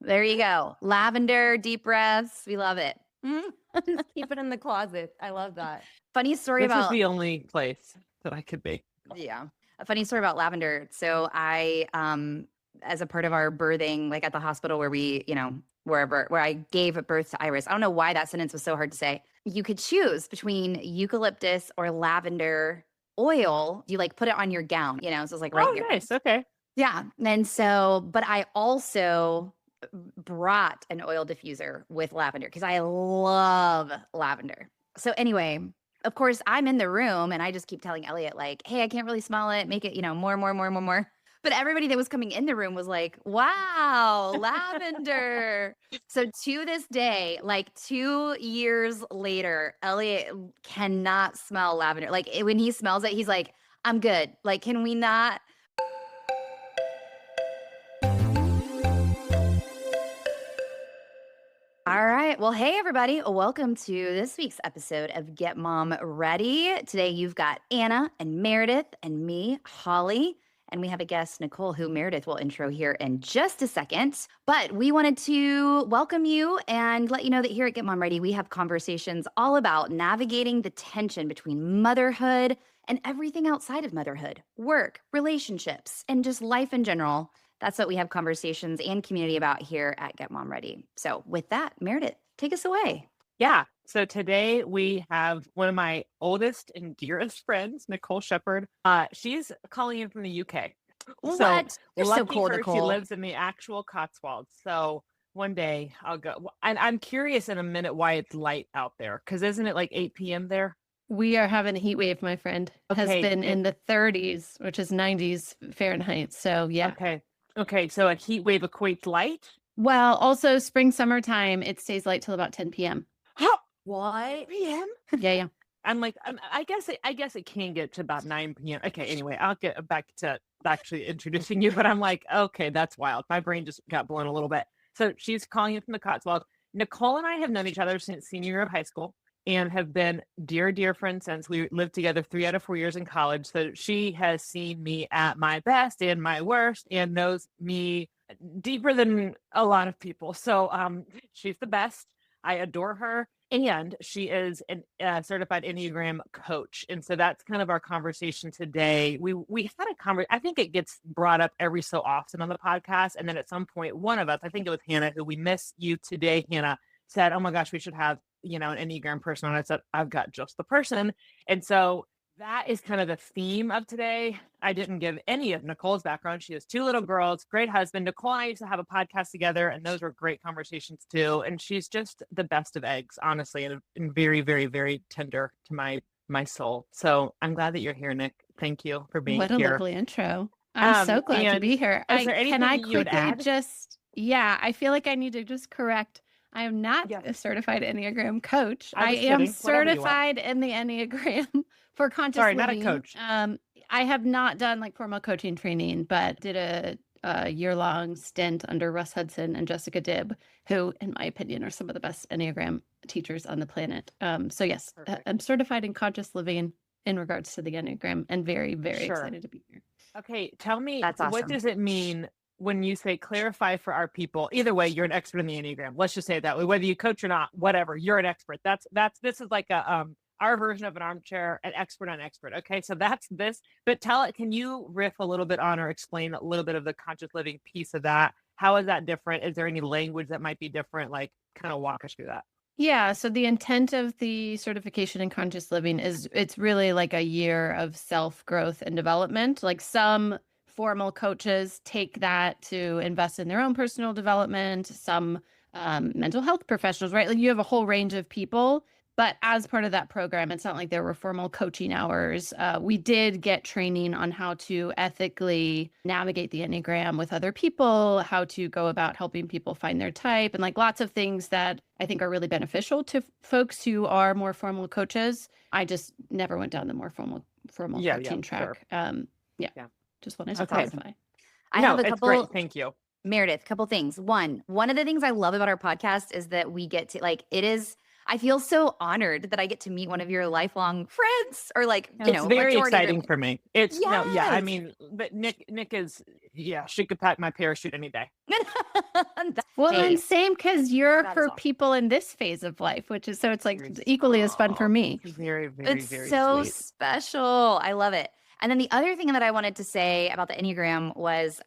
There you go. Lavender, deep breaths. We love it. Just keep it in the closet. I love that. Funny story This is about, the only place that I could be. yeah, a funny story about lavender. So I, as a part of our birthing, like at the hospital where we, where I gave birth to Iris, I don't know why that sentence was so hard to say. You could choose between eucalyptus or lavender oil. You like put it on your gown, so it's like right in your, Nice. Okay. yeah. And so, but I also brought an oil diffuser with lavender because I love lavender. So anyway, of course, I'm in the room and I just keep telling Elliot, like, hey, I can't really smell it. Make it, more. But everybody that was coming in the room was like, wow, lavender. So to this day, like 2 years later, Elliot cannot smell lavender. Like when he smells it, he's like, I'm good. Like, can we not? All right. Well, hey, everybody. Welcome to this week's episode of Get Mom Ready. Today, you've got Anna and Meredith and me, Holly. And we have a guest, Nicole, who Meredith will intro here in just a second. But we wanted to welcome you and let you know that here at Get Mom Ready, we have conversations all about navigating the tension between motherhood and everything outside of motherhood, work, relationships, and just life in general. That's what we have conversations and community about here at Get Mom Ready. So with that, Meredith, take us away. Yeah. So today we have one of my oldest and dearest friends, Nicole Shepherd. She's calling in from the UK. What? You're so cool, her, Nicole. She lives in the actual Cotswolds. So one day I'll go. And I'm curious in a minute why it's light out there. Because isn't it like 8 p.m. there? We are having a heat wave, my friend. Has been in the 30s, which is 90s Fahrenheit. So yeah. Okay. So a heat wave equates light? Well, also spring, summertime, it stays light till about 10 p.m. What? p.m.? Yeah. I'm like, I guess it can get to about 9 p.m. Okay, anyway, I'll get back to actually introducing you, but I'm like, okay, that's wild. My brain just got blown a little bit. So she's calling in from the Cotswolds. Nicole and I have known each other since senior year of high school and have been dear friends since. We lived together 3 out of 4 years in college. So she has seen me at my best and my worst and knows me deeper than a lot of people. So she's the best. I adore her. And she is a certified Enneagram coach. And so that's kind of our conversation today. We had a conversation. I think it gets brought up every so often on the podcast. And then at some point, one of us, I think it was Hannah, who we miss you today, Hannah, said, oh my gosh, we should have, an Enneagram person. And I said, I've got just the person. And so that is kind of the theme of today. I didn't give any of Nicole's background. She has 2 little girls, great husband. Nicole and I used to have a podcast together, and those were great conversations too. And she's just the best of eggs, honestly, and very, very, very tender to my soul. So I'm glad that you're here, Nick. Thank you for being here. What a lovely intro. I'm so glad to be here. Is there anything can I you would add? I feel like I need to just correct. I am not a certified Enneagram coach. I kidding. am certified in the Enneagram for conscious living. Not a coach. I have not done like formal coaching training, but did a year-long stint under Russ Hudson and Jessica Dibb, who, in my opinion, are some of the best Enneagram teachers on the planet. So yes, I'm certified in conscious living in regards to the Enneagram and very, very excited to be here. Okay, tell me, That's awesome. What does it mean when you say clarify for our people? Either way, you're an expert in the Enneagram. Let's just say it that way. Whether you coach or not, whatever, you're an expert. This is like a our version of an armchair, an expert on expert. Okay, so that's this. But can you riff a little bit on or explain a little bit of the conscious living piece of that? How is that different? Is there any language that might be different? Like, kind of walk us through that. Yeah, so the intent of the certification in conscious living is it's really like a year of self-growth and development. Like some formal coaches take that to invest in their own personal development, some mental health professionals, right? Like you have a whole range of people. But as part of that program, it's not like there were formal coaching hours. We did get training on how to ethically navigate the Enneagram with other people, how to go about helping people find their type, and like lots of things that I think are really beneficial to folks who are more formal coaches. I just never went down the more formal coaching track. Sure. Just wanted to clarify. I have a couple. Great. Thank you. Meredith, couple things. One of the things I love about our podcast is that we get to it is I feel so honored that I get to meet one of your lifelong friends or like, Yeah. It's very majority of your exciting for me. It's no, yeah. I Yes. mean, but Nick is, yeah. She could pack my parachute any day. Well, and Hey, same because you're that is for awesome. people in this phase of life, which is so it's like Very, equally as fun for me. very, very, It's very so sweet. special. I love it. And then the other thing that I wanted to say about the Enneagram was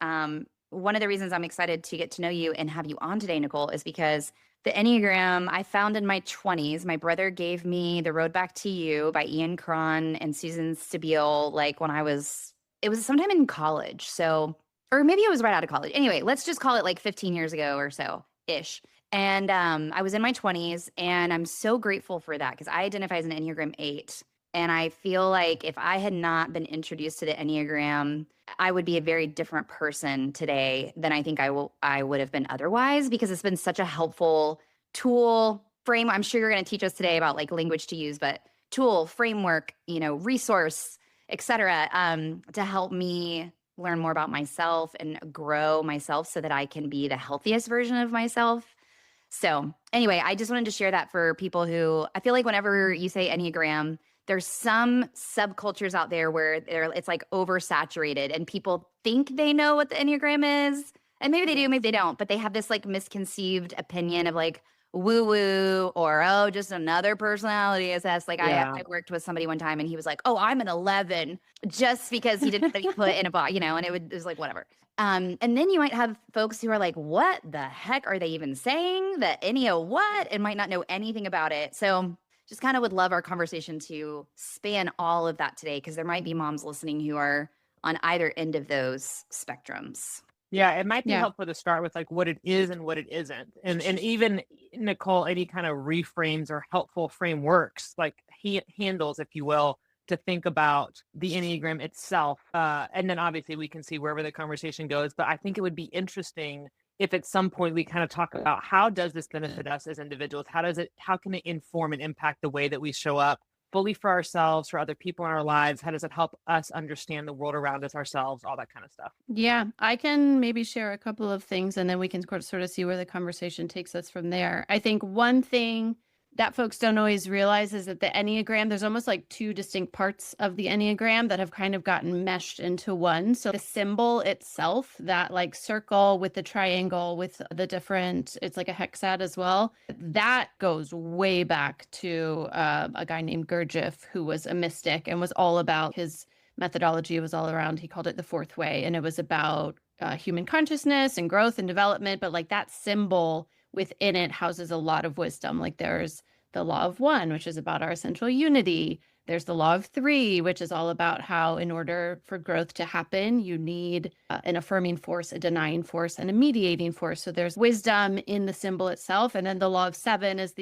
one of the reasons I'm excited to get to know you and have you on today, Nicole, is because the Enneagram I found in my 20s. My brother gave me The Road Back to You by Ian Cron and Susan Stabile, like when it was sometime in college. So, or maybe it was right out of college. Anyway, let's just call it like 15 years ago or so ish. And I was in my 20s, and I'm so grateful for that because I identify as an Enneagram 8. And I feel like if I had not been introduced to the Enneagram, I would be a very different person today than I think I would have been otherwise, because it's been such a helpful tool frame. I'm sure you're going to teach us today about like language to use, but tool, framework, resource, etc., to help me learn more about myself and grow myself so that I can be the healthiest version of myself. So, anyway, I just wanted to share that for people who I feel like whenever you say Enneagram, there's some subcultures out there where it's like oversaturated and people think they know what the Enneagram is. And maybe they do, maybe they don't, but they have this like misconceived opinion of like woo woo or, oh, just another personality assess. Like Yeah. I worked with somebody one time and he was like, oh, I'm an 11 just because he didn't be put in a box, and it was like, whatever. And then you might have folks who are like, what the heck are they even saying? The Ennea what? And might not know anything about it. So just kind of would love our conversation to span all of that today, because there might be moms listening who are on either end of those spectrums. Yeah, it might be Yeah. helpful to start with like what it is and what it isn't. And even Nicole, any kind of reframes or helpful frameworks, like handles, if you will, to think about the Enneagram itself. And then obviously we can see wherever the conversation goes. But I think it would be interesting if at some point we kind of talk about how does this benefit us as individuals? How can it inform and impact the way that we show up fully for ourselves, for other people in our lives? How does it help us understand the world around us, ourselves, all that kind of stuff? Yeah, I can maybe share a couple of things and then we can sort of see where the conversation takes us from there. I think one thing that folks don't always realize is that the Enneagram, there's almost like two distinct parts of the Enneagram that have kind of gotten meshed into one. So the symbol itself, that like circle with the triangle with the different, it's like a hexad as well. That goes way back to a guy named Gurdjieff, who was a mystic and was all about his methodology. Was all around, he called it the fourth way, and it was about human consciousness and growth and development. But like that symbol within it houses a lot of wisdom. Like there's the law of one, which is about our essential unity. There's the law of three, which is all about how in order for growth to happen, you need an affirming force, a denying force, and a mediating force. So there's wisdom in the symbol itself. And then the law of seven is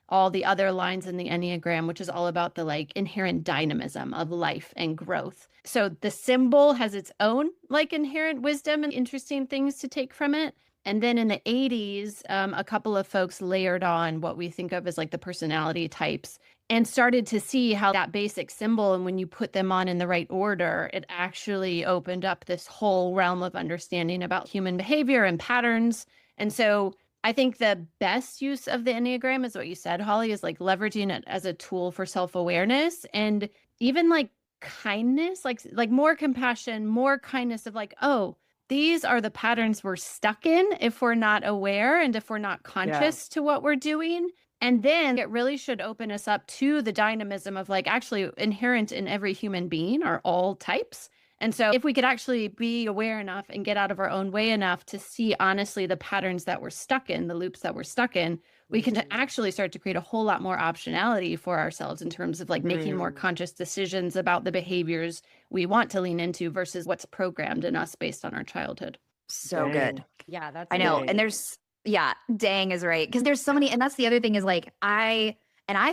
all the other lines in the Enneagram, which is all about the like inherent dynamism of life and growth. So the symbol has its own like inherent wisdom and interesting things to take from it. And then in the 80s, a couple of folks layered on what we think of as like the personality types and started to see how that basic symbol, and when you put them on in the right order, it actually opened up this whole realm of understanding about human behavior and patterns. And so I think the best use of the Enneagram is what you said, Holly, is like leveraging it as a tool for self-awareness and even like kindness, like more compassion, more kindness of like, oh, these are the patterns we're stuck in if we're not aware and if we're not conscious to what we're doing. And then it really should open us up to the dynamism of like actually inherent in every human being are all types. And so if we could actually be aware enough and get out of our own way enough to see honestly the patterns that we're stuck in, the loops that we're stuck in, we can actually start to create a whole lot more optionality for ourselves in terms of like making more conscious decisions about the behaviors we want to lean into versus what's programmed in us based on our childhood. So good. Yeah, that's I know. Dang. And dang is right. Because there's so many, and that's the other thing is like, I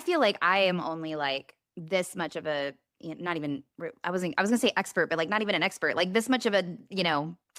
feel like I am only like this much of a, not even, I was gonna say expert, but like not even an expert, like this much of a,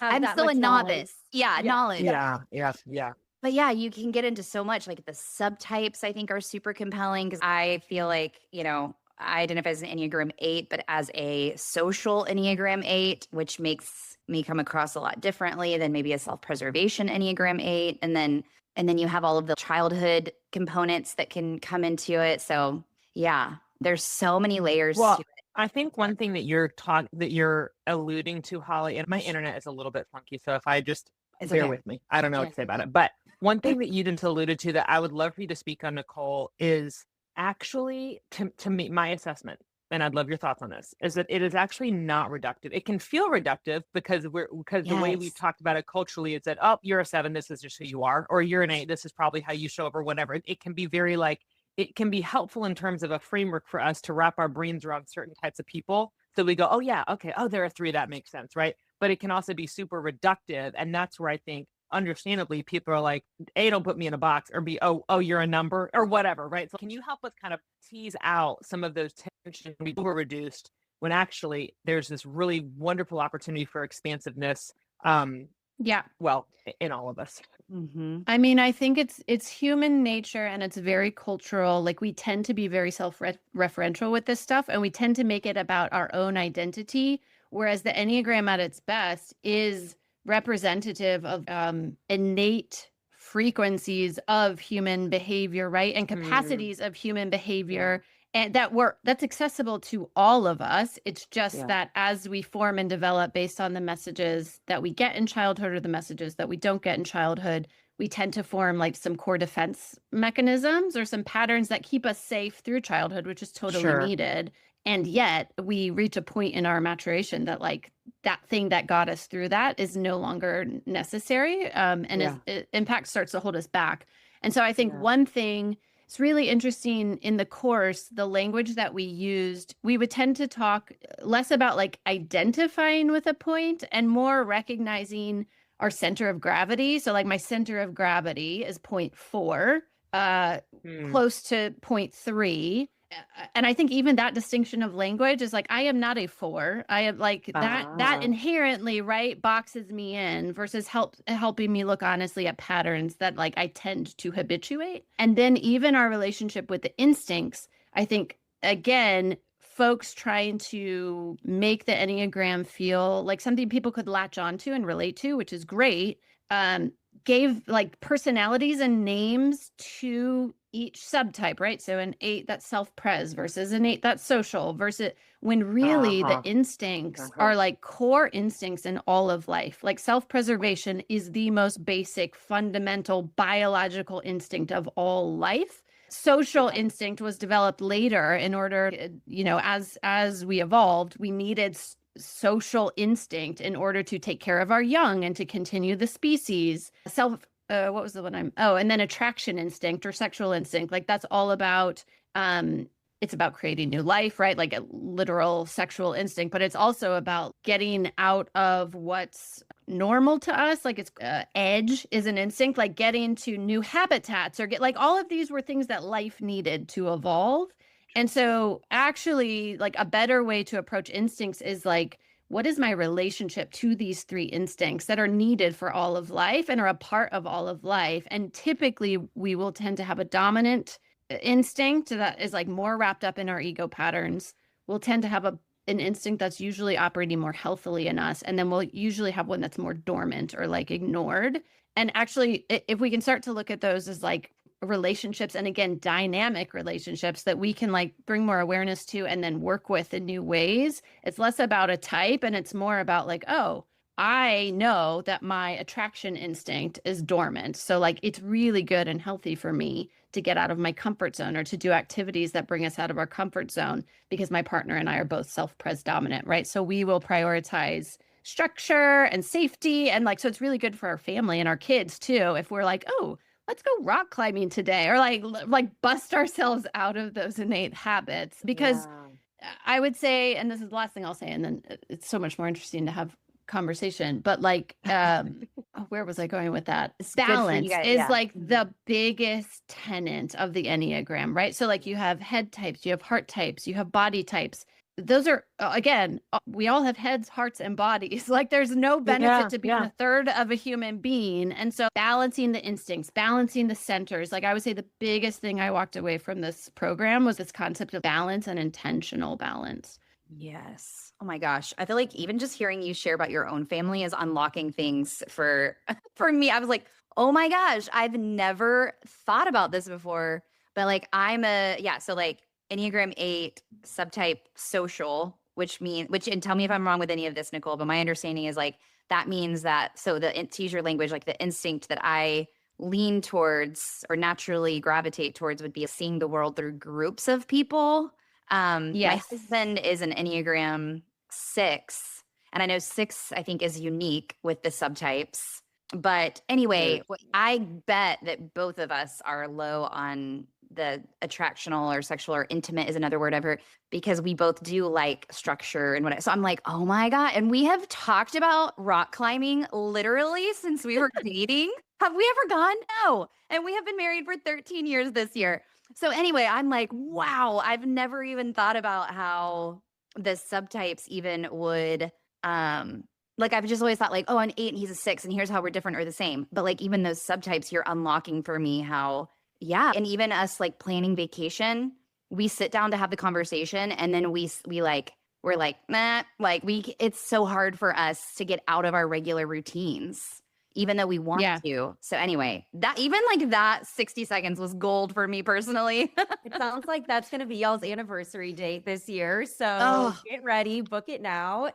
I'm still a novice. Knowledge. Yeah. But yeah, you can get into so much. Like the subtypes, I think, are super compelling because I feel like, I identify as an Enneagram 8, but as a social Enneagram 8, which makes me come across a lot differently than maybe a self-preservation Enneagram 8. And then And then you have all of the childhood components that can come into it. So yeah, there's so many layers to Well, it. I think one thing that you're alluding to, Holly, and my internet is a little bit funky, so if I just It's bear okay. with me, I don't know what Yeah. to say about it. But one thing that you didn't alluded to that I would love for you to speak on, Nicole, is actually to me, my assessment, and I'd love your thoughts on this, is that it is actually not reductive. It can feel reductive because the way we've Yes. talked about it culturally is that, oh, you're a 7, this is just who you are, or you're an 8, this is probably how you show up, or whatever. It can be very like it can be helpful in terms of a framework for us to wrap our brains around certain types of people. So we go, oh, yeah, okay, oh, there are 3, that makes sense, right? But it can also be super reductive. And that's where I think, understandably, people are like, A, don't put me in a box, or B, oh, you're a number, or whatever, right? So can you help us kind of tease out some of those tensions we were reduced when actually there's this really wonderful opportunity for expansiveness, Yeah. well, in all of us? Mm-hmm. I mean, I think it's human nature and it's very cultural. Like we tend to be very self-referential with this stuff and we tend to make it about our own identity, whereas the Enneagram at its best is representative of innate frequencies of human behavior, right? And capacities of human behavior and that's accessible to all of us. It's just Yeah. that as we form and develop based on the messages that we get in childhood or the messages that we don't get in childhood, we tend to form like some core defense mechanisms or some patterns that keep us safe through childhood, which is totally Sure. needed. And yet we reach a point in our maturation that like that thing that got us through that is no longer necessary. In fact starts to hold us back. And so I think one thing it's really interesting in the course, the language that we used, we would tend to talk less about like identifying with a point and more recognizing our center of gravity. So like my center of gravity is 0.4, close to 0.3. And I think even that distinction of language is like, I am not a 4. I am like that inherently, right, boxes me in versus helping me look honestly at patterns that like I tend to habituate. And then even our relationship with the instincts, I think, again, folks trying to make the Enneagram feel like something people could latch onto and relate to, which is great, gave like personalities and names to each subtype, right? So an 8 that's self-pres versus an 8 that's social versus when really the instincts are like core instincts in all of life. Like self-preservation is the most basic, fundamental biological instinct of all life. Social instinct was developed later in order, as we evolved, we needed social instinct in order to take care of our young and to continue the species. What was the one and then attraction instinct or sexual instinct. Like that's all about, it's about creating new life, right? Like a literal sexual instinct, but it's also about getting out of what's normal to us. Like it's edge is an instinct, like getting to new habitats or get like all of these were things that life needed to evolve. And so actually like a better way to approach instincts is like, what is my relationship to these 3 instincts that are needed for all of life and are a part of all of life? And typically we will tend to have a dominant instinct that is like more wrapped up in our ego patterns. We'll tend to have an instinct that's usually operating more healthily in us. And then we'll usually have one that's more dormant or like ignored. And actually, if we can start to look at those as like relationships and again dynamic relationships that we can like bring more awareness to and then work with in new ways, it's less about a type and it's more about like, oh, I know that my attraction instinct is dormant, so like it's really good and healthy for me to get out of my comfort zone or to do activities that bring us out of our comfort zone because my partner and I are both self-pres dominant, right? So we will prioritize structure and safety and like so it's really good for our family and our kids too if we're like, oh, let's go rock climbing today or like bust ourselves out of those innate habits because I would say, and this is the last thing I'll say, and then it's so much more interesting to have conversation, but like, where was I going with that? Balance is like the biggest tenet of the Enneagram, right? So like you have head types, you have heart types, you have body types. Those are, again, we all have heads, hearts, and bodies. Like there's no benefit to being a third of a human being. And so balancing the instincts, balancing the centers. Like I would say the biggest thing I walked away from this program was this concept of balance and intentional balance. Yes. Oh my gosh. I feel like even just hearing you share about your own family is unlocking things for for me. I was like, "Oh my gosh, I've never thought about this before." But like I'm a yeah, so like Enneagram 8 subtype social, which and tell me if I'm wrong with any of this, Nicole, but my understanding is like that means that so to use your language, like the instinct that I lean towards or naturally gravitate towards would be seeing the world through groups of people. My Yes. husband is an Enneagram 6, and I know 6, I think, is unique with the subtypes. But anyway, I bet that both of us are low on the attractional or sexual or intimate is another word I've heard because we both do like structure and what. So I'm like, oh my God. And we have talked about rock climbing literally since we were dating. Have we ever gone? No. And we have been married for 13 years this year. So anyway, I'm like, wow, I've never even thought about how the subtypes even would like I've just always thought like, oh, an 8 and he's a 6 and here's how we're different or the same. But like even those subtypes, you're unlocking for me how yeah, and even us like planning vacation, we sit down to have the conversation and then we're like, nah, like it's so hard for us to get out of our regular routines even though we want Yeah. to. So anyway, that even like that 60 seconds was gold for me personally. It sounds like that's going to be y'all's anniversary date this year. So Oh, get ready, book it now.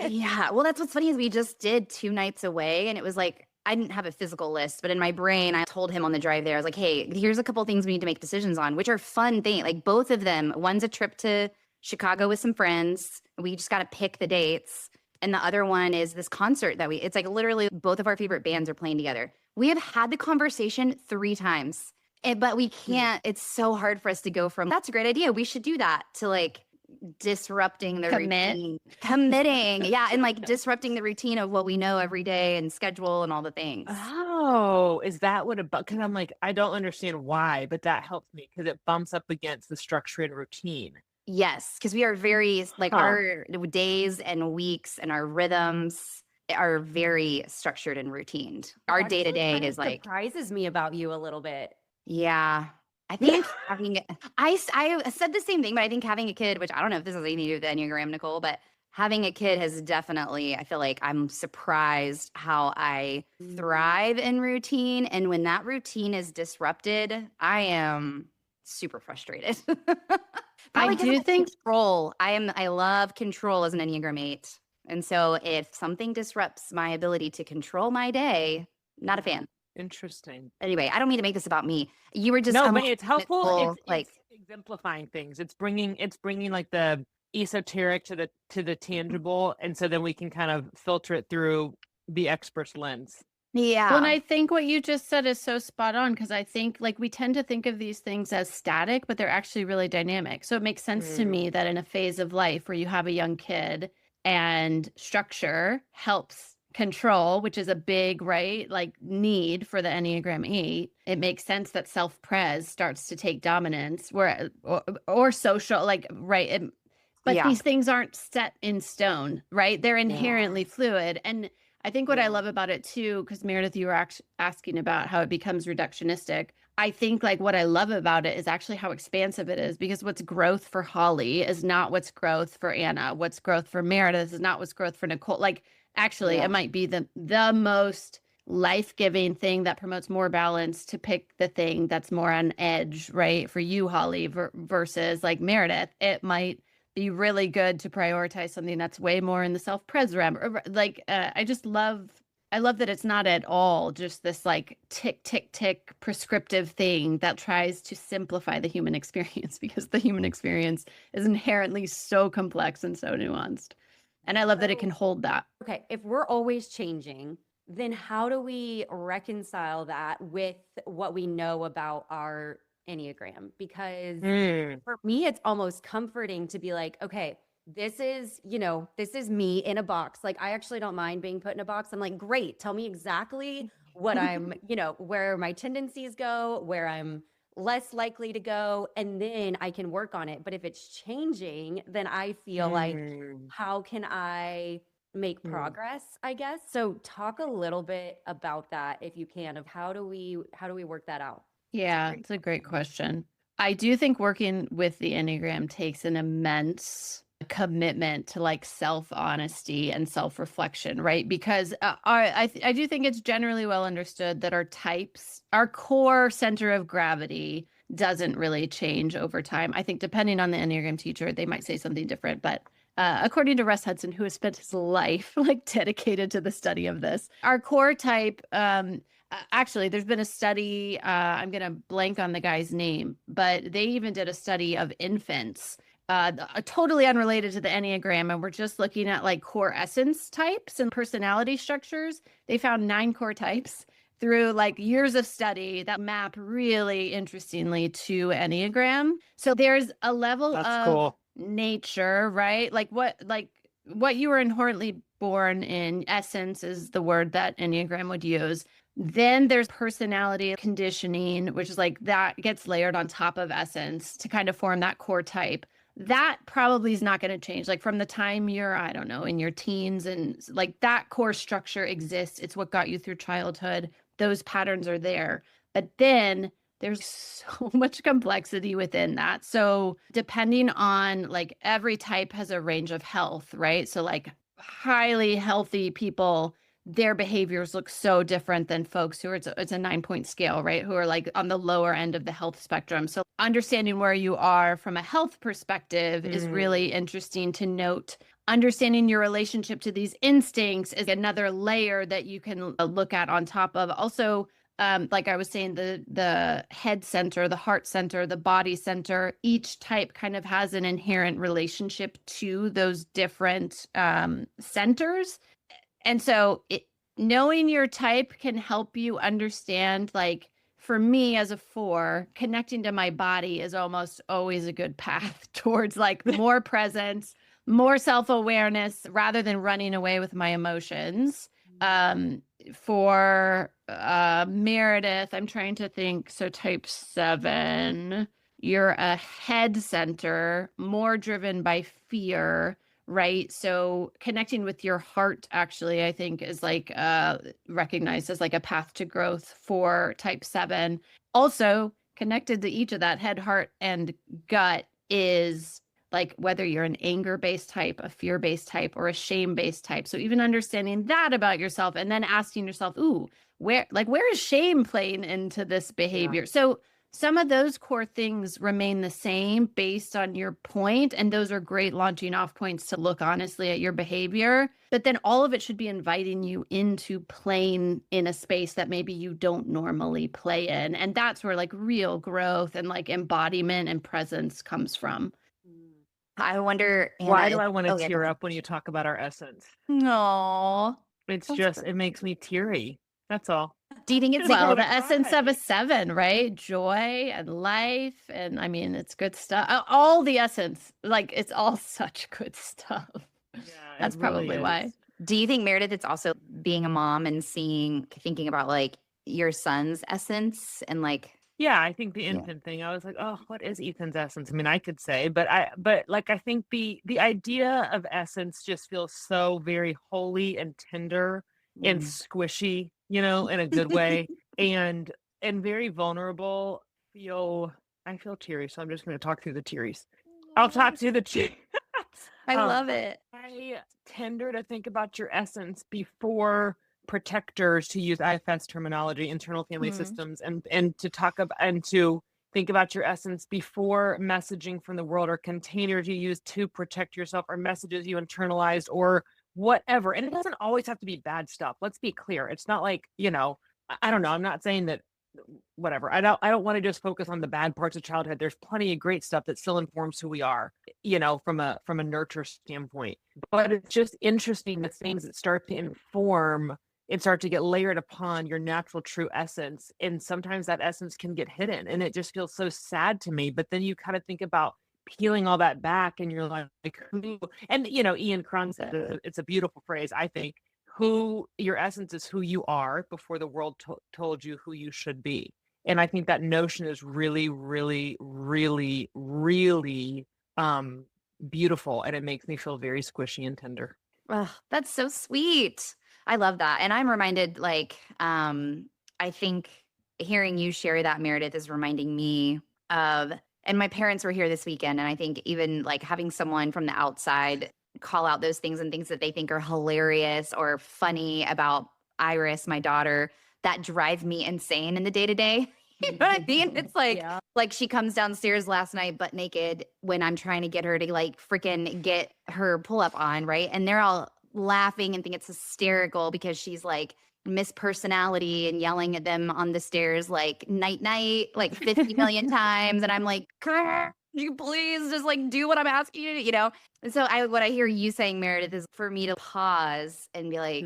yeah. Well, that's what's funny is we just did 2 nights away and it was like I didn't have a physical list, but in my brain, I told him on the drive there, I was like, hey, here's a couple things we need to make decisions on, which are fun things. Like both of them. One's a trip to Chicago with some friends. We just got to pick the dates. And the other one is this concert that it's like literally both of our favorite bands are playing together. We have had the conversation 3 times, but we can't, it's so hard for us to go from, that's a great idea. We should do that to like disrupting the Commit. routine, committing. Yeah. And like disrupting the routine of what we know every day and schedule and all the things. Oh, is that what because I'm like, I don't understand why, but that helps me because it bumps up against the structure and routine. Yes, because we are very like Huh. our days and weeks and our rrhythms are very structured and routined. Our day to Actually day kind of is like, surprises me about you a little bit. yeah. I think having I said the same thing, but I think having a kid, which I don't know if this has anything to do with the Enneagram, Nicole, but having a kid has definitely, I feel like I'm surprised how I thrive in routine. And when that routine is disrupted, I am super frustrated. I Probably 'cause do of think control. I love control as an Enneagram 8. And so if something disrupts my ability to control my day, not a fan. Interesting. Anyway, I don't mean to make this about me. You were just No, a but it's helpful. Nicole, It's like exemplifying things. It's bringing like the esoteric to the tangible, and so then we can kind of filter it through the expert's lens. yeah. Well, and I think what you just said is so spot on because I think like we tend to think of these things as static, but they're actually really dynamic. So it makes sense to me that in a phase of life where you have a young kid and structure helps control, which is a big, right, like need for the Enneagram 8, it makes sense that self-pres starts to take dominance where or social, like, right. But Yeah. these things aren't set in stone, right? They're inherently fluid. And I think what I Yeah. love about it too, because Meredith, you were asking about how it becomes reductionistic. I think like what I love about it is actually how expansive it is because what's growth for Holly is not what's growth for Anna. What's growth for Meredith is not what's growth for Nicole. Like actually Yeah. it might be the most life-giving thing that promotes more balance to pick the thing that's more on edge, right? For you, Holly, versus like Meredith, it might be really good to prioritize something that's way more in the self-pres realm. Like, I love that it's not at all just this like tick, tick, tick prescriptive thing that tries to simplify the human experience because the human experience is inherently so complex and so nuanced. And I love that it can hold that. Okay, if we're always changing, then how do we reconcile that with what we know about our Enneagram? Because for me, it's almost comforting to be like, okay, this is me in a box. Like, I actually don't mind being put in a box. I'm like, great, tell me exactly what I'm, where my tendencies go, where I'm less likely to go, and then I can work on it. But if it's changing, then I feel like, how can I make progress, I guess? So talk a little bit about that if you can, of how do we work that out? Yeah, it's a great question. I do think working with the Enneagram takes an immense commitment to like self-honesty and self-reflection, right? Because I do think it's generally well understood that our types, our core center of gravity doesn't really change over time. I think depending on the Enneagram teacher, they might say something different, but according to Russ Hudson, who has spent his life like dedicated to the study of this, our core type, actually, there's been a study, I'm going to blank on the guy's name, but they even did a study of infants, totally unrelated to the Enneagram. And we're just looking at like core essence types and personality structures. They found 9 core types through like years of study that map really interestingly to Enneagram. So there's a level That's of cool. nature, right? Like what you were inherently born in, essence is the word that Enneagram would use. Then there's personality conditioning, which is like that gets layered on top of essence to kind of form that core type. That probably is not going to change. Like from the time you're, I don't know, in your teens, and like that core structure exists. It's what got you through childhood. Those patterns are there. But then there's so much complexity within that. So depending on like every type has a range of health, right? So like highly healthy people, their behaviors look so different than folks who are, it's a 9-point scale, right? Who are like on the lower end of the health spectrum. So understanding where you are from a health perspective is really interesting to note. Understanding your relationship to these instincts is another layer that you can look at on top of. Also, like I was saying, the head center, the heart center, the body center, each type kind of has an inherent relationship to those different centers. And so knowing your type can help you understand, like for me as a 4, connecting to my body is almost always a good path towards like more presence, more self-awareness rather than running away with my emotions. For Meredith, I'm trying to think. So type 7, you're a head center, more driven by fear, right? So connecting with your heart, actually, I think is like recognized as like a path to growth for type 7. Also connected to each of that head, heart, and gut is like whether you're an anger-based type, a fear-based type, or a shame-based type. So even understanding that about yourself and then asking yourself, ooh, where is shame playing into this behavior? Yeah. So some of those core things remain the same based on your point, and those are great launching off points to look honestly at your behavior. But then all of it should be inviting you into playing in a space that maybe you don't normally play in. And that's where like real growth and like embodiment and presence comes from. I wonder, Anna, why do I want to oh, yeah, tear up when you talk about our essence? No, It's just, it makes me teary. That's all. do you think it's Well, like the essence of a 7, right? Joy and life. And I mean, it's good stuff. All the essence, like it's all such good stuff. Yeah, That's probably why. Do you think, Meredith, it's also being a mom and thinking about like your son's essence and like, yeah, I think the infant thing, I was like, oh, what is Ethan's essence? I mean, I could say, but like, I think the idea of essence just feels so very holy and tender and squishy, you know, in a good way, and very vulnerable. I feel teary, so I'm just going to talk through the tearies. I'll talk through the tears. I love it. Tender to think about your essence before protectors, to use IFS terminology, internal family systems, and to talk about and to think about your essence before messaging from the world or containers you use to protect yourself or messages you internalized or whatever. And it doesn't always have to be bad stuff. Let's be clear. It's not like, you know, I don't know. I'm not saying that whatever. I don't want to just focus on the bad parts of childhood. There's plenty of great stuff that still informs who we are, you know, from a nurture standpoint. But it's just interesting the things that start to inform and start to get layered upon your natural true essence. And sometimes that essence can get hidden, and it just feels so sad to me. But then you kind of think about peeling all that back, and you're like, who? And you know, Ian Cron said it's a beautiful phrase, I think. Who your essence is who you are before the world told you who you should be. And I think that notion is really, really, really, really beautiful. And it makes me feel very squishy and tender. Oh, that's so sweet. I love that. And I'm reminded, like, I think hearing you share that, Meredith, is reminding me of And my parents were here this weekend, and I think even like having someone from the outside call out those things and things that they think are hilarious or funny about Iris, my daughter, that drive me insane in the day to day. You know what I mean? It's Yeah. like she comes downstairs last night butt naked when I'm trying to get her to like freaking get her pull up on, right? And they're all laughing and think it's hysterical because she's like Miss Personality and yelling at them on the stairs like night night like 50 million times. And I'm like, "Grr, you please just like do what I'm asking you to, you know? And so what I hear you saying, Meredith, is for me to pause and be like,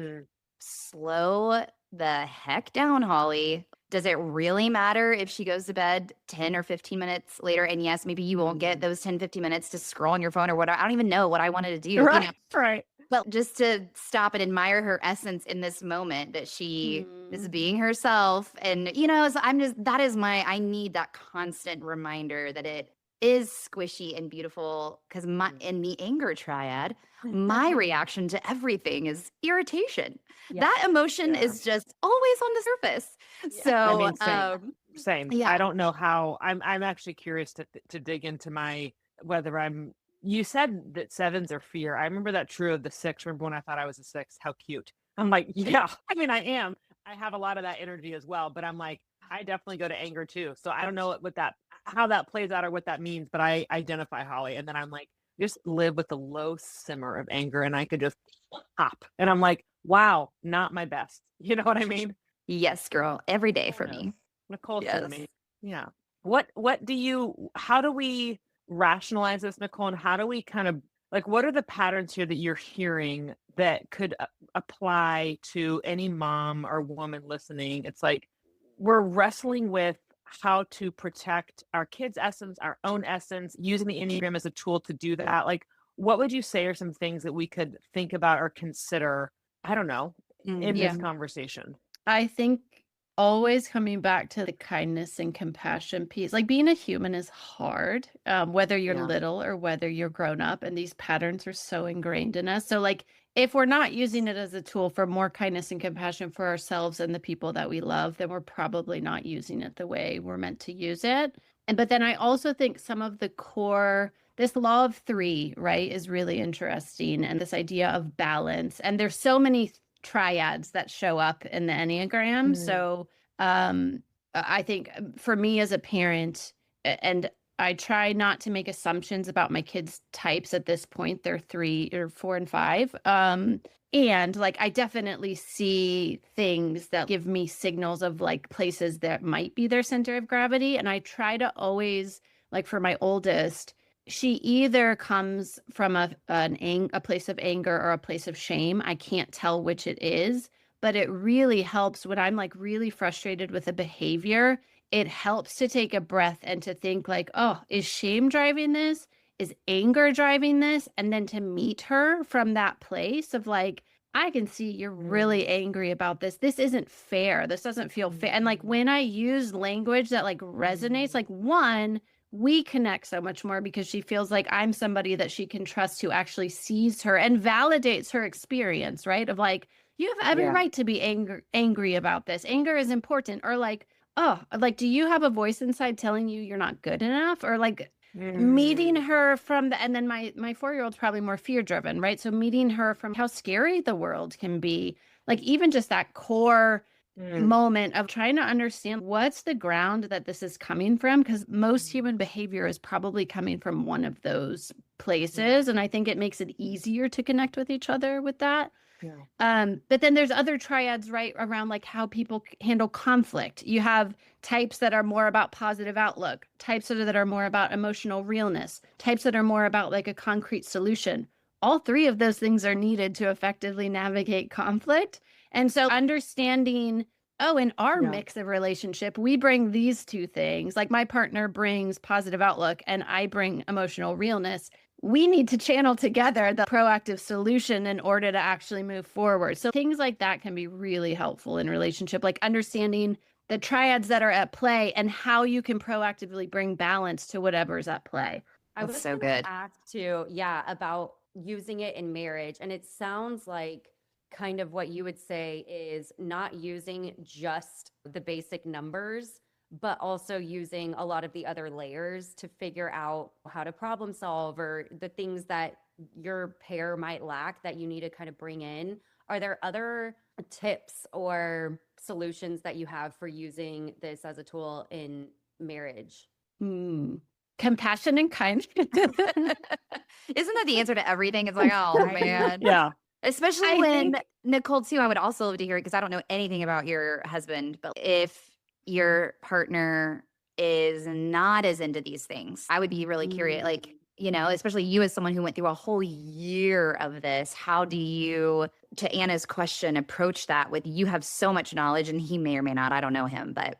slow the heck down, Holly. Does it really matter if she goes to bed 10 or 15 minutes later? And yes, maybe you won't get those 10, 15 minutes to scroll on your phone or whatever. I don't even know what I wanted to do, you know? Right. But just to stop and admire her essence in this moment that she is being herself. And, you know, so I need that constant reminder that it is squishy and beautiful because in the anger triad, my reaction to everything is irritation. That emotion is just always on the surface. So, I mean, same. yeah. I don't know how. I'm actually curious to dig into whether I'm. You said that sevens are fear. I remember that true of the six. Remember when I thought I was a six? How cute. I'm like, yeah. I mean, I am. I have a lot of that energy as well. But I'm like, I definitely go to anger too. So I don't know how that plays out or what that means. But I identify Holly, and then I'm like, just live with a low simmer of anger, and I could just pop. And I'm like, wow, not my best. You know what I mean? Yes, girl. Every day for me. Nicole Yes. told me. Yeah. How do we rationalize this, Nicole? And how do we kind of like, what are the patterns here that you're hearing that could apply to any mom or woman listening? It's like we're wrestling with how to protect our kids' essence, our own essence, using the Enneagram as a tool to do that. Like, what would you say are some things that we could think about or consider? I don't know, in this conversation. I think always coming back to the kindness and compassion piece. Like being a human is hard, whether you're little or whether you're grown up, and these patterns are so ingrained in us. So like if we're not using it as a tool for more kindness and compassion for ourselves and the people that we love, then we're probably not using it the way we're meant to use it. But then I also think some of the core, this law of three, right, is really interesting. And this idea of balance. And there's so many triads that show up in the Enneagram. So I think for me as a parent, and I try not to make assumptions about my kids' types at this point. They're 3 or 4 and 5. And like I definitely see things that give me signals of like places that might be their center of gravity. And I try to always, like for my oldest, she either comes from a place of anger or a place of shame. I can't tell which it is, but it really helps when I'm like really frustrated with a behavior. It helps to take a breath and to think like, oh, is shame driving this? Is anger driving this? And then to meet her from that place of like, I can see you're really angry about this. This isn't fair. This doesn't feel fair. And like when I use language that like resonates, like one, we connect so much more because she feels like I'm somebody that she can trust who actually sees her and validates her experience, right? Of like, you have every right to be angry about this. Anger is important. Or like, oh, like, do you have a voice inside telling you you're not good enough? Or like meeting her from and then my 4-year-old's probably more fear driven, right? So meeting her from how scary the world can be, like even just that core moment of trying to understand what's the ground that this is coming from, because most human behavior is probably coming from one of those places. And I think it makes it easier to connect with each other with that. But then there's other triads right around like how people handle conflict. You have types that are more about positive outlook, types that are more about emotional realness, types that are more about like a concrete solution. All three of those things are needed to effectively navigate conflict. And so understanding, oh, in our mix of relationship, we bring these two things. Like my partner brings positive outlook and I bring emotional realness. We need to channel together the proactive solution in order to actually move forward. So things like that can be really helpful in relationship, like understanding the triads that are at play and how you can proactively bring balance to whatever's at play. I was so good. Ask too, about using it in marriage. And it sounds like kind of what you would say is not using just the basic numbers, but also using a lot of the other layers to figure out how to problem solve or the things that your pair might lack that you need to kind of bring in. Are there other tips or solutions that you have for using this as a tool in marriage? Compassion and kindness. Isn't that the answer to everything? It's like, oh man. Yeah. Especially I when think- Nicole too, I would also love to hear it because I don't know anything about your husband, but if your partner is not as into these things, I would be really curious, like, especially you as someone who went through a whole year of this, how do you, to Anna's question, approach that with, you have so much knowledge and he may or may not, I don't know him, but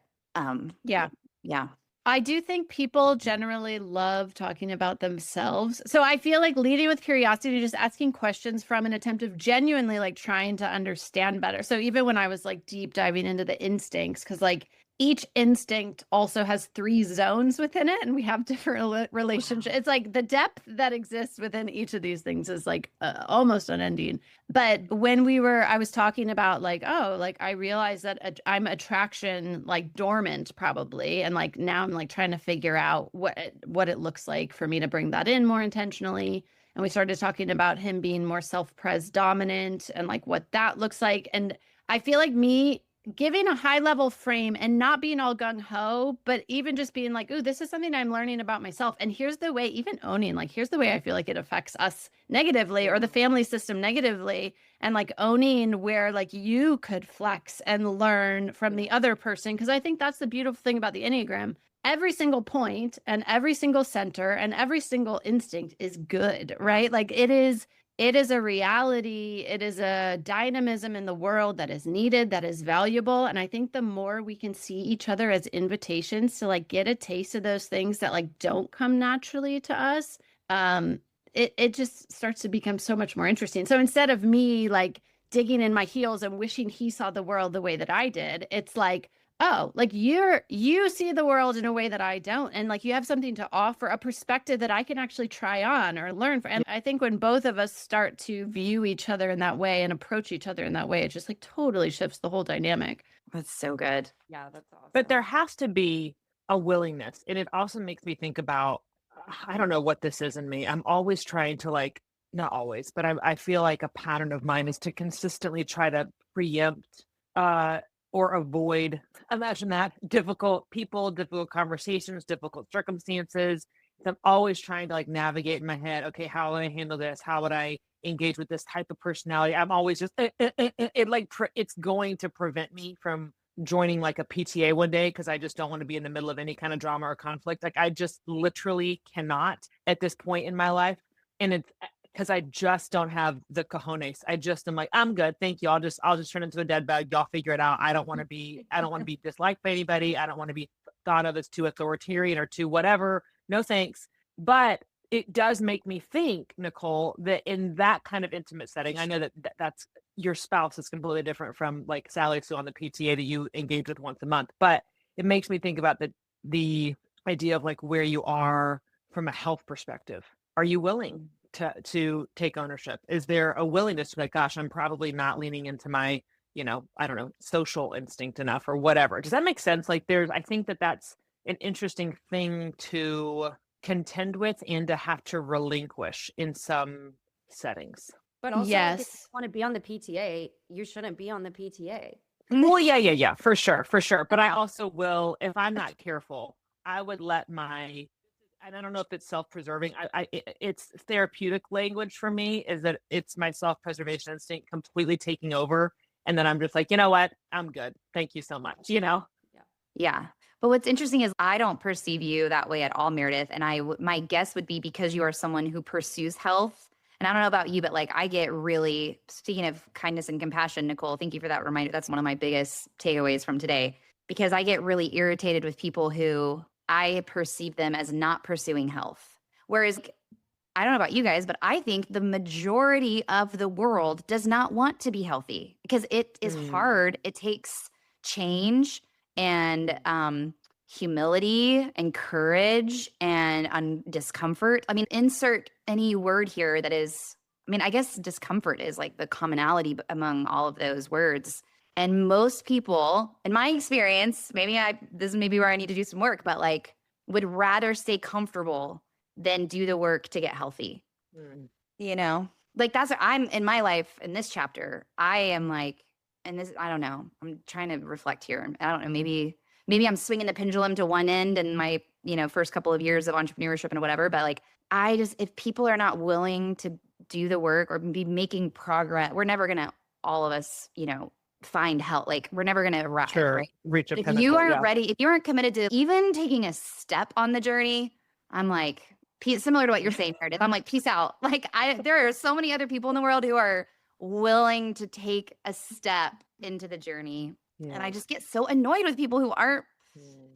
Yeah. yeah. I do think people generally love talking about themselves. So I feel like leading with curiosity, just asking questions from an attempt of genuinely like trying to understand better. So even when I was like deep diving into the instincts, because like each instinct also has 3 zones within it, and we have different relationships. It's like the depth that exists within each of these things is like almost unending. But when I was talking about like, oh, like I realized that I'm attraction like dormant probably. And like now I'm like trying to figure out what it looks like for me to bring that in more intentionally. And we started talking about him being more self-pres dominant and like what that looks like. And I feel like me giving a high level frame and not being all gung ho, but even just being like, ooh, this is something I'm learning about myself. And here's the way, even owning, like, here's the way I feel like it affects us negatively or the family system negatively. And like owning where like you could flex and learn from the other person. Cause I think that's the beautiful thing about the Enneagram. Every single point and every single center and every single instinct is good, right? Like it is a reality. It is a dynamism in the world that is needed, that is valuable. And I think the more we can see each other as invitations to like get a taste of those things that like don't come naturally to us, it just starts to become so much more interesting. So instead of me like digging in my heels and wishing he saw the world the way that I did, it's like, oh, like you see the world in a way that I don't. And like you have something to offer, a perspective that I can actually try on or learn from. And I think when both of us start to view each other in that way and approach each other in that way, it just like totally shifts the whole dynamic. That's so good. Yeah, that's awesome. But there has to be a willingness. And it also makes me think about, I don't know what this is in me. I'm always trying to like, not always, but I feel like a pattern of mine is to consistently try to preempt or avoid, imagine that, difficult people, difficult conversations, difficult circumstances. So I'm always trying to like navigate in my head, okay, how would I handle this? How would I engage with this type of personality? I'm always just, it's going to prevent me from joining like a PTA one day because I just don't want to be in the middle of any kind of drama or conflict. Like I just literally cannot at this point in my life. And it's because I just don't have the cojones. I just am like, I'm good. Thank you. I'll just turn into a dead bug. Y'all figure it out. I don't want to be disliked by anybody. I don't want to be thought of as too authoritarian or too whatever. No thanks. But it does make me think, Nicole, that in that kind of intimate setting, I know that that's your spouse is completely different from like Sally Sue on the PTA that you engage with once a month. But it makes me think about the idea of like where you are from a health perspective. Are you willing to take ownership? Is there a willingness to be like, gosh, I'm probably not leaning into my, I don't know, social instinct enough or whatever. Does that make sense? Like I think that's an interesting thing to contend with and to have to relinquish in some settings. But also, yes, if you want to be on the PTA, you shouldn't be on the PTA. Well, yeah, for sure. But I also will, if I'm not careful, I would let and I don't know if it's self-preserving. It's therapeutic language for me is that it's my self-preservation instinct completely taking over. And then I'm just like, you know what? I'm good. Thank you so much. Yeah. But what's interesting is I don't perceive you that way at all, Meredith. And my guess would be because you are someone who pursues health. And I don't know about you, but like I get really, speaking of kindness and compassion, Nicole, thank you for that reminder. That's one of my biggest takeaways from today, because I get really irritated with people who I perceive them as not pursuing health. Whereas I don't know about you guys, but I think the majority of the world does not want to be healthy because it is hard. It takes change and humility and courage and discomfort. I mean, insert any word here that is, I mean, I guess discomfort is like the commonality among all of those words. And most people, in my experience, this is maybe where I need to do some work, but like would rather stay comfortable than do the work to get healthy. You know, like that's what I'm in my life in this chapter. I am like, and this, I don't know, I'm trying to reflect here. I don't know, maybe I'm swinging the pendulum to one end in my, first couple of years of entrepreneurship and whatever. But like, if people are not willing to do the work or be making progress, we're never going to, all of us, find help. Like we're never going to arrive, right? Reach a If pinnacle. you aren't ready, if you aren't committed to even taking a step on the journey, I'm like, similar to what you're saying, Meredith. I'm like, peace out. Like there are so many other people in the world who are willing to take a step into the journey. And I just get so annoyed with people who aren't,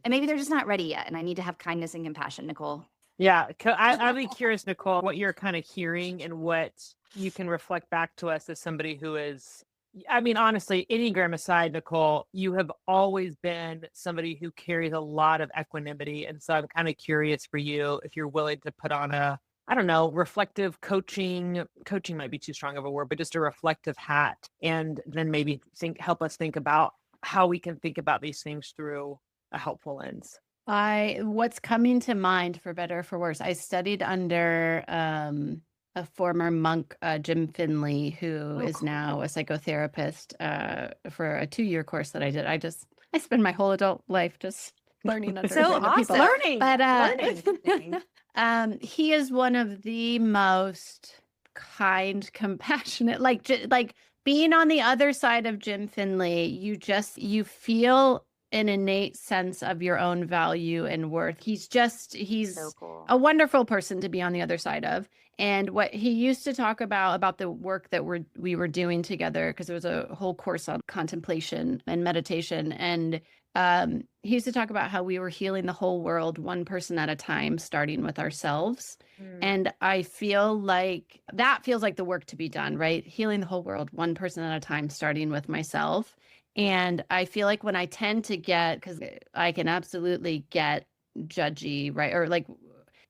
and maybe they're just not ready yet. And I need to have kindness and compassion, Nicole. Yeah. I'd be curious, Nicole, what you're kind of hearing and what you can reflect back to us as somebody who is, I mean, honestly, Enneagram aside, Nicole, you have always been somebody who carries a lot of equanimity. And so I'm kind of curious for you if you're willing to put on a, I don't know, reflective coaching might be too strong of a word, but just a reflective hat. And then maybe help us think about how we can think about these things through a helpful lens. What's coming to mind, for better or for worse, I studied under a former monk, Jim Finley, who is now a psychotherapist for a 2-year course that I did. I spend my whole adult life just learning under So other people. awesome. Learning. But Learning. he is one of the most kind, compassionate, like being on the other side of Jim Finley, you feel an innate sense of your own value and worth. He's So cool. a wonderful person to be on the other side of. And what he used to talk about the work that we were doing together, because there was a whole course on contemplation and meditation. And he used to talk about how we were healing the whole world, one person at a time, starting with ourselves. And I feel like that feels like the work to be done, right? Healing the whole world, one person at a time, starting with myself. And I feel like when I tend to because I can absolutely get judgy, right? Or like,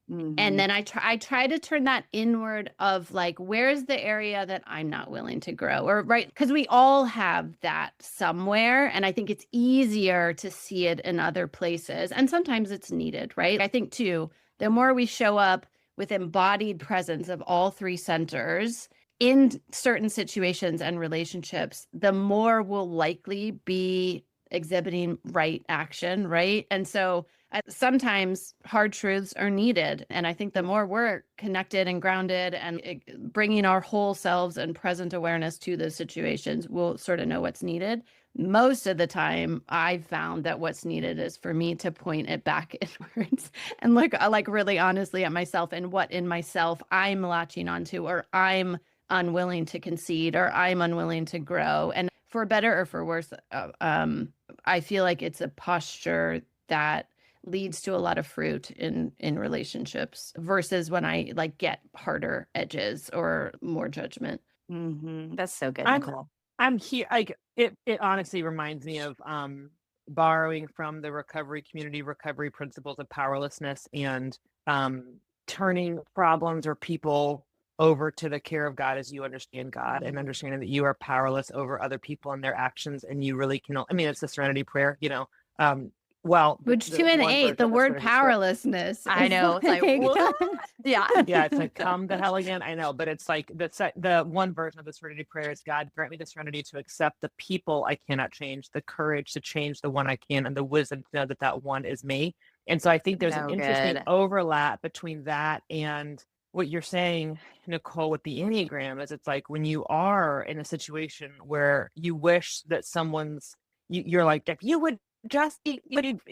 and then I try to turn that inward of like, where's the area that I'm not willing to grow, or right? Because we all have that somewhere. And I think it's easier to see it in other places. And sometimes it's needed, right? I think too, the more we show up with embodied presence of all three centers in certain situations and relationships, the more we'll likely be exhibiting right action, right? And so sometimes hard truths are needed. And I think the more we're connected and grounded and bringing our whole selves and present awareness to those situations, we'll sort of know what's needed. Most of the time, I've found that what's needed is for me to point it back inwards and look like really honestly at myself and what in myself I'm latching onto, or I'm unwilling to concede, or I'm unwilling to grow. And for better or for worse, I feel like it's a posture that leads to a lot of fruit in relationships versus when I like get harder edges or more judgment. That's so good, I'm Nicole. here. It honestly reminds me of borrowing from the recovery principles of powerlessness, and turning problems or people over to the care of God as you understand God, and understanding that you are powerless over other people and their actions, and you really can. I mean, it's the Serenity Prayer, Which 2 and 8, the word powerlessness. I know. It's like, what? Yeah. Yeah, it's like, come the hell again. I know, but it's like the one version of the Serenity Prayer is, God, grant me the serenity to accept the people I cannot change, the courage to change the one I can, and the wisdom to know that one is me. And so I think there's an interesting overlap between that and what you're saying, Nicole, with the Enneagram. Is it's like when you are in a situation where you wish that you're like, if you would just be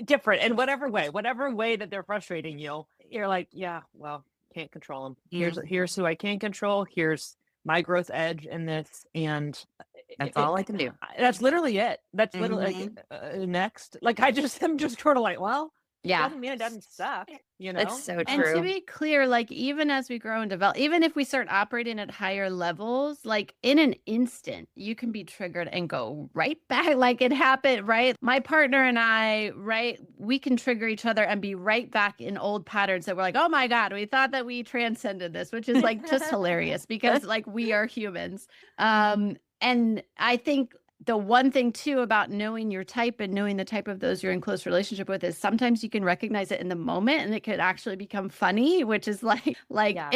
different in whatever way that they're frustrating you, you're like, yeah, well, can't control them. Here's who I can control. Here's my growth edge in this, and that's all I can do. That's literally it. That's literally next. Like I'm just sort of like, well, yeah, doesn't mean it doesn't suck. That's so true. And to be clear, like even as we grow and develop, even if we start operating at higher levels, like in an instant, you can be triggered and go right back. Like it happened, right? My partner and I, right? We can trigger each other and be right back in old patterns that we're like, oh my God, we thought that we transcended this, which is like just hilarious because like we are humans. And I think the one thing too about knowing your type and knowing the type of those you're in close relationship with is sometimes you can recognize it in the moment and it could actually become funny, which is Yeah.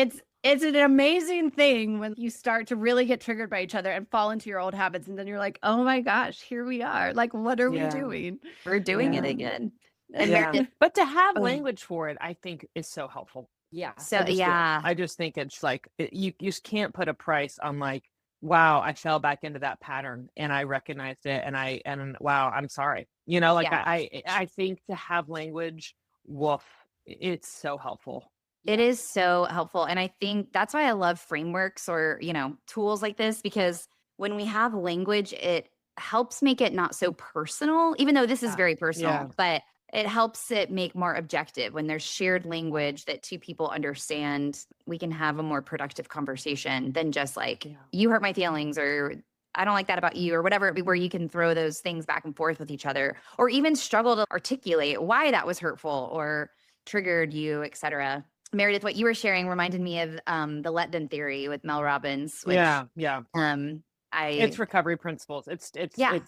it's an amazing thing when you start to really get triggered by each other and fall into your old habits. And then you're like, oh my gosh, here we are. Like, what are we Yeah. doing? We're doing it Yeah. again. And Yeah. Meredith, But to have oh, language for it, I think is so helpful. Yeah. so I just do. yeah, I just think it's like you just can't put a price on like, wow, I fell back into that pattern and I recognized it and wow, I'm sorry. You know, like Yeah. I think to have language, woof, it's so helpful. it is so helpful. And I think that's why I love frameworks or, tools like this, because when we have language, it helps make it not so personal, even though this is Yeah. very personal, Yeah. but it helps it make more objective. When there's shared language that two people understand, we can have a more productive conversation than just like, Yeah. you hurt my feelings, or I don't like that about you, or whatever it be, where you can throw those things back and forth with each other, or even struggle to articulate why that was hurtful or triggered you, etc. Meredith, what you were sharing reminded me of the letdown theory with Mel Robbins, which Yeah. It's recovery principles. It's Yeah.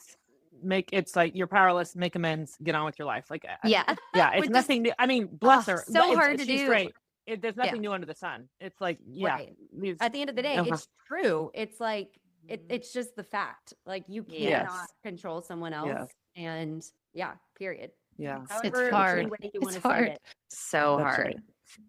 it's like you're powerless, make amends, get on with your life. Like yeah, yeah, Which it's is- nothing new. I mean, bless her. so but hard to she's do. great. There's Yeah. nothing new under the sun. It's like, yeah. Right. these- At the end of the day, Uh-huh. it's true. It's like it's just the fact. Like you Yes. cannot control someone else. Yes. And yeah, period. Yeah. However, hard. any way you It's want to say hard. it. so That's hard. right.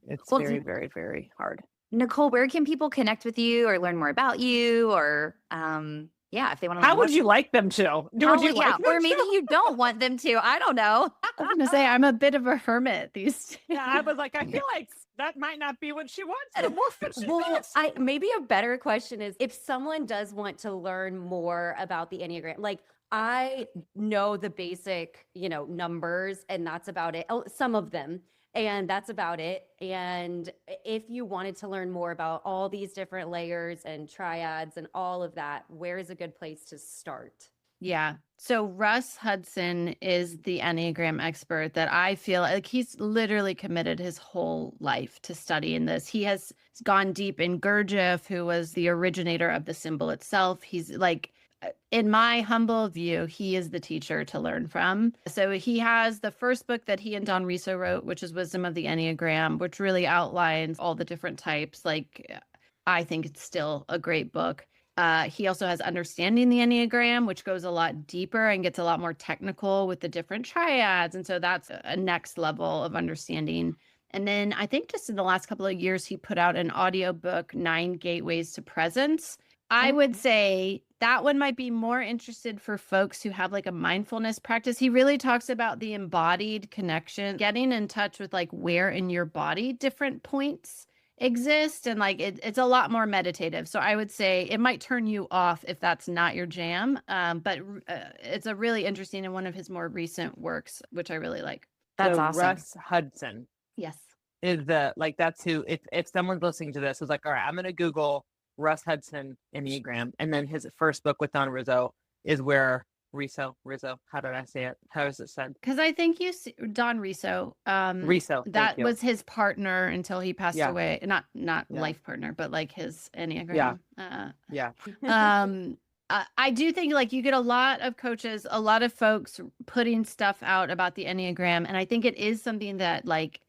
It's Well, very, very, very hard. Nicole, where can people connect with you or learn more about you, or if they want to? How would you like them to? Would you like them or maybe to? you don't want them to. I don't know. I was going to say, I'm a bit of a hermit these days. Yeah, I was like, I feel like that might not be what she wants. The more she Well, wants. maybe a better question is if someone does want to learn more about the Enneagram, like I know the basic, numbers, and that's about it. Oh, some of them, and that's about it. And if you wanted to learn more about all these different layers and triads and all of that, where is a good place to start? Yeah. So Russ Hudson is the Enneagram expert that I feel like he's literally committed his whole life to studying this. He has gone deep in Gurdjieff, who was the originator of the symbol itself. He's like, in my humble view, he is the teacher to learn from. So he has the first book that he and Don Riso wrote, which is Wisdom of the Enneagram, which really outlines all the different types. Like, I think it's still a great book. He also has Understanding the Enneagram, which goes a lot deeper and gets a lot more technical with the different triads. And so that's a next level of understanding. And then I think just in the last couple of years, he put out an audiobook, 9 Gateways to Presence. I would say that one might be more interested for folks who have like a mindfulness practice. He really talks about the embodied connection, getting in touch with like where in your body different points exist, and like it's a lot more meditative. So I would say it might turn you off if that's not your jam, but it's a really interesting and one of his more recent works, which I really like. That's So awesome. Russ Hudson Yes. is that's who, if someone's listening to this is like, all right, I'm going to Google Russ Hudson Enneagram. And then his first book with Don Rizzo is where Rizzo, how did I say it? How is it said? Because I think Don Riso, Rizzo. that was his partner until he passed Yeah. away. Not Yeah. life partner, but like his Enneagram. Yeah. I do think like you get a lot of coaches, a lot of folks putting stuff out about the Enneagram. And I think it is something that, like,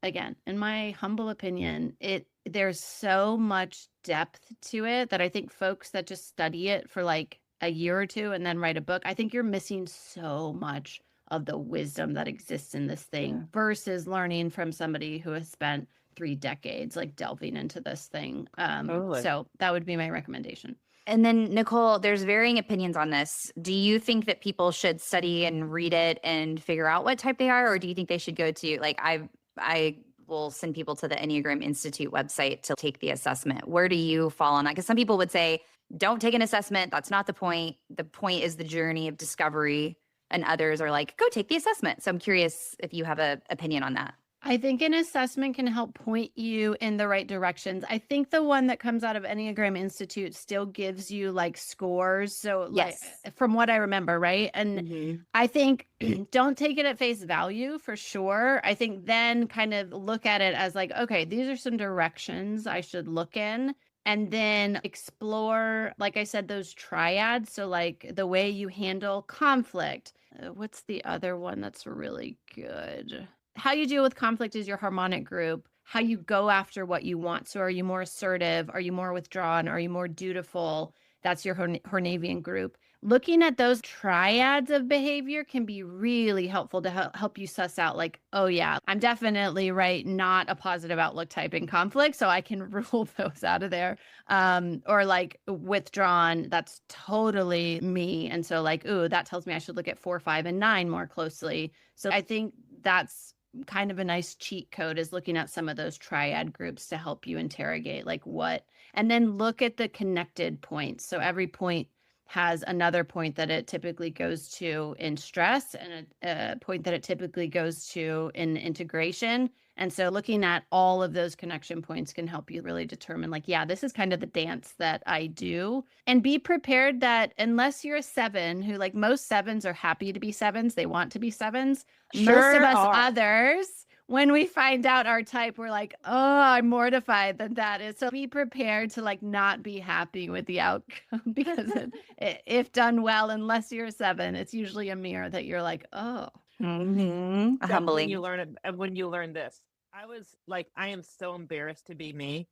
again, in my humble opinion, there's so much depth to it that I think folks that just study it for like a year or two and then write a book, I think you're missing so much of the wisdom that exists in this thing versus learning from somebody who has spent 3 decades like delving into this thing. Totally. So that would be my recommendation. And then Nicole, there's varying opinions on this. Do you think that people should study and read it and figure out what type they are, or do you think they should go to like I will send people to the Enneagram Institute website to take the assessment? Where do you fall on that? Because some people would say, don't take an assessment. That's not the point. The point is the journey of discovery. And others are like, go take the assessment. So I'm curious if you have an opinion on that. I think an assessment can help point you in the right directions. I think the one that comes out of Enneagram Institute still gives you like scores. So Yes. like, from what I remember, right? And I think don't take it at face value for sure. I think then kind of look at it as like, okay, these are some directions I should look in. And then explore, like I said, those triads. So like the way you handle conflict. What's the other one that's really good? How you deal with conflict is your harmonic group. How you go after what you want. So are you more assertive? Are you more withdrawn? Are you more dutiful? That's your Hornavian group. Looking at those triads of behavior can be really helpful to help you suss out like, oh yeah, I'm definitely not a positive outlook type in conflict, so I can rule those out of there. Or like withdrawn, that's totally me. And so like, ooh, that tells me I should look at 4, 5, and 9 more closely. So I think that's kind of a nice cheat code, is looking at some of those triad groups to help you interrogate like what, and then look at the connected points. So every point has another point that it typically goes to in stress, and a point that it typically goes to in integration. And so looking at all of those connection points can help you really determine like, yeah, this is kind of the dance that I do. And be prepared that unless you're a 7, who like most 7s are happy to be 7s, they want to be 7s. Most of us others, when we find out our type, we're like, oh, I'm mortified that that is. So be prepared to like not be happy with the outcome, because if done well, unless you're a 7, it's usually a mirror that you're like, oh. Humbling. When you learn it, when you learn this, I was like, I am so embarrassed to be me.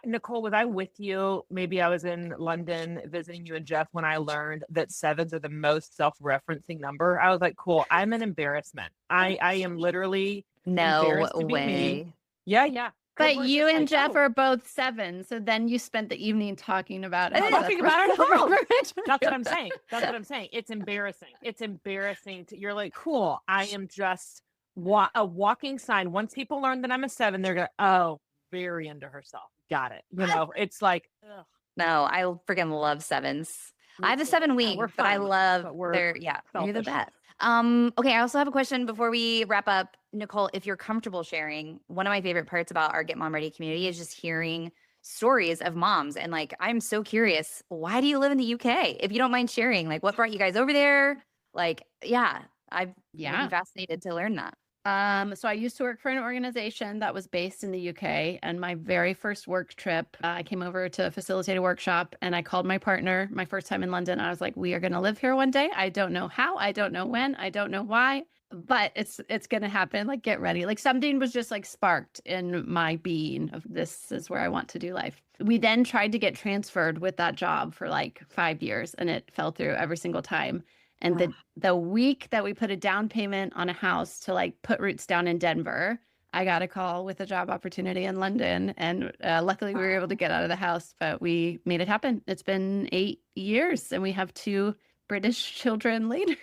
Nicole, was I with you? Maybe I was in London visiting you and Jeff when I learned that 7s are the most self-referencing number. I was like, cool, I'm an embarrassment. I am literally No to be way. me. Yeah. But you and Jeff are both 7, so then you spent the evening talking about it. Talking about it. That's what I'm saying. It's embarrassing. It's embarrassing. You're like, cool, I am just a walking sign. Once people learn that I'm a 7, they're going, oh, very into herself. Got it. You know, it's like, ugh. No, I freaking love 7s. I have a 7 week, but I love their, you're the best. Okay, I also have a question before we wrap up. Nicole, if you're comfortable sharing, one of my favorite parts about our Get Mom Ready community is just hearing stories of moms. And like, I'm so curious, why do you live in the UK? If you don't mind sharing, like what brought you guys over there? Like, I'd be fascinated to learn that. So I used to work for an organization that was based in the UK, and my very first work trip, I came over to facilitate a workshop, and I called my partner my first time in London. I was like, we are going to live here one day. I don't know how, I don't know when, I don't know why, but it's going to happen. Like, get ready. Like something was just like sparked in my being of this is where I want to do life. We then tried to get transferred with that job for like 5 years, and it fell through every single time. And the week that we put a down payment on a house to like put roots down in Denver, I got a call with a job opportunity in London. And luckily we were able to get out of the house, but we made it happen. It's been 8 years and we have 2 British children later.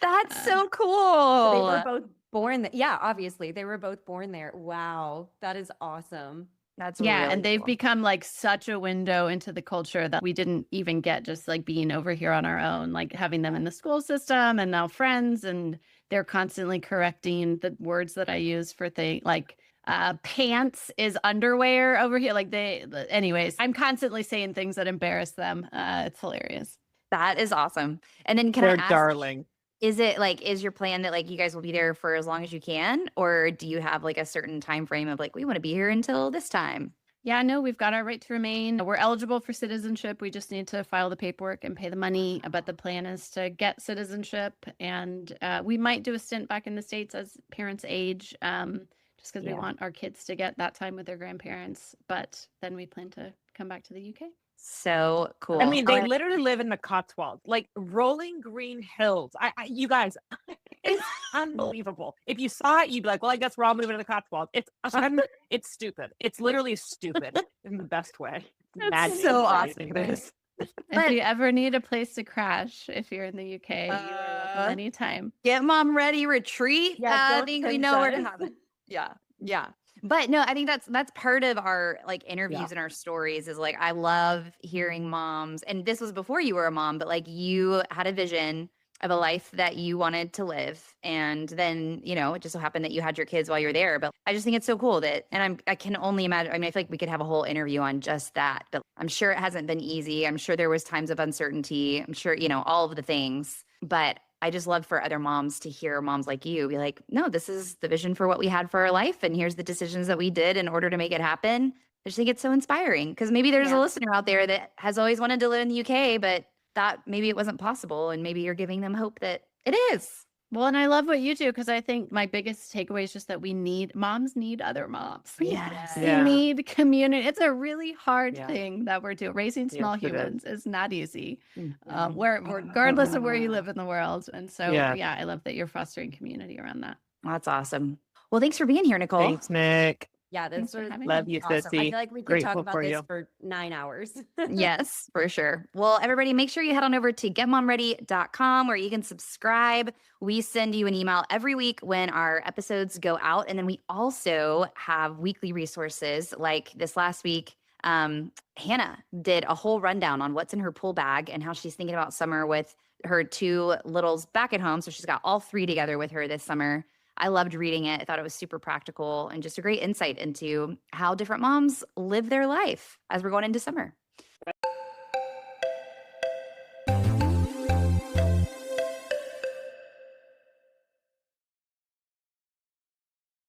That's so cool. They were both born there. Yeah, obviously they were both born there. Wow. That is awesome. That's really and they've cool. become like such a window into the culture that we didn't even get just like being over here on our own, like having them in the school system and now friends, and they're constantly correcting the words that I use for things like pants is underwear over here. Like anyways, I'm constantly saying things that embarrass them. It's hilarious. That is awesome. And then they're darling. Is it like, is your plan that like you guys will be there for as long as you can? Or do you have like a certain time frame of like, we want to be here until this time? Yeah, no, we've got our right to remain. We're eligible for citizenship. We just need to file the paperwork and pay the money. But the plan is to get citizenship. And we might do a stint back in the States as parents age, just because we want our kids to get that time with their grandparents. But then we plan to come back to the UK. So cool. I mean, they literally live in the Cotswolds, like rolling green hills. You guys, it's unbelievable. If you saw it, you'd be like, well, I guess we're all moving to the Cotswolds. It's stupid. It's literally stupid in the best way. That's so awesome. If you ever need a place to crash, if you're in the UK, you are welcome anytime. Get Mom Ready retreat. I think we know where to have it. Yeah. But no, I think that's part of our like interviews and our stories is like, I love hearing moms. And this was before you were a mom, but like you had a vision of a life that you wanted to live. And then, you know, it just so happened that you had your kids while you were there. But I just think it's so cool that, and I can only imagine, I mean, I feel like we could have a whole interview on just that, but I'm sure it hasn't been easy. I'm sure there was times of uncertainty. I'm sure, you know, all of the things, but I just love for other moms to hear moms like you be like, no, this is the vision for what we had for our life. And here's the decisions that we did in order to make it happen. I just think it's so inspiring because maybe there's a Yeah. listener out there that has always wanted to live in the UK, but thought maybe it wasn't possible. And maybe you're giving them hope that it is. Well, and I love what you do because I think my biggest takeaway is just that moms need other moms. Yes. They Yeah. need community. It's a really hard Yeah. thing that we're doing. Raising small Yes, it is. humans is not easy, Mhm. regardless of where you live in the world. And so, Yeah. yeah, I love that you're fostering community around that. That's awesome. Well, thanks for being here, Nicole. Thanks, Nick. Yeah, Thanks this for was having Love me. you, awesome. I sissy. feel like we could Grateful talk about for this you. for 9 hours. Yes, for sure. Well, everybody, make sure you head on over to getmomready.com where you can subscribe. We send you an email every week when our episodes go out. And then we also have weekly resources like this last week. Hannah did a whole rundown on what's in her pool bag and how she's thinking about summer with her 2 littles back at home. So she's got all 3 together with her this summer. I loved reading it. I thought it was super practical and just a great insight into how different moms live their life as we're going into summer.